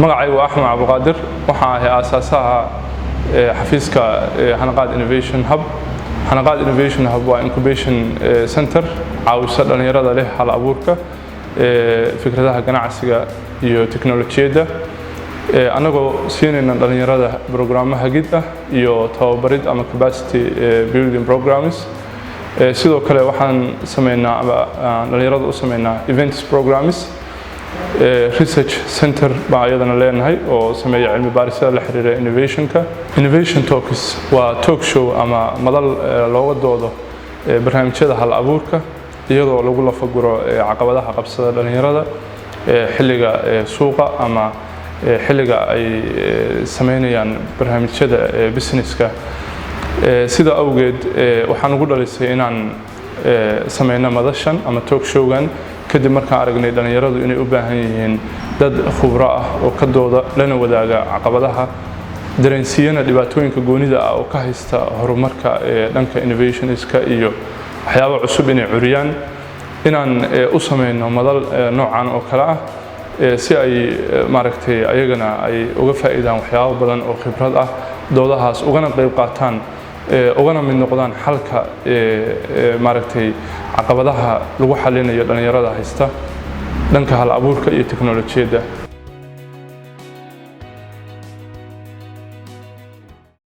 magacaygu waa Axmed Cabdiqaadir waxaan ahay aasaasaha xafiiska Hanaqaad Innovation Hub. Hanaqaad Innovation Hub waa incubation center caawisa dhalinyarada leh hal abuurka fikradaha ganacsiga iyo tiknoolajiyadda anagoo siinayna dhalinyarada programmo hagid ah iyo tababarid ama capacity building programs. sidoo kale waxaan sameynaa dhalinyarada u sameynaa events programs. research center baa ayadana leenahay oo sameeya cilmi baarisada la xiriira innovationka. Innovation Talks waa talk show ama madal looga doodo barnaamijyada hal abuurka iyadoo lagu lafaguro caqabadaha qabsada dhalinyarada xilliga suuqa ama xilliga ay sameynayaan barnaamijyada businesska. sida awgeed waxaan ugu dhalisay inaan sameyno madashan ama talk showgan kadib markaan aragnay dhalinyaradu inay u baahan yihiin dad khubro ah oo ka dooda lana wadaaga caqabadaha dareensiiyana dhibaatooyinka goonida ah oo ka haysta horumarka dhanka innovationska iyo waxyaabo cusub inay curiyaan inaan u sameyno madal noocan oo kale ah si ay maaragtay ayagana ay uga faa'iidaan waxyaabo badan oo khibrad ah doodahaas ugana qayb qaataan ugana mid noqdaan xalka maaragtay caqabadaha lagu xalinayo dhalinyarada haysta dhanka hal abuurka iyo tiknoolajiyadda.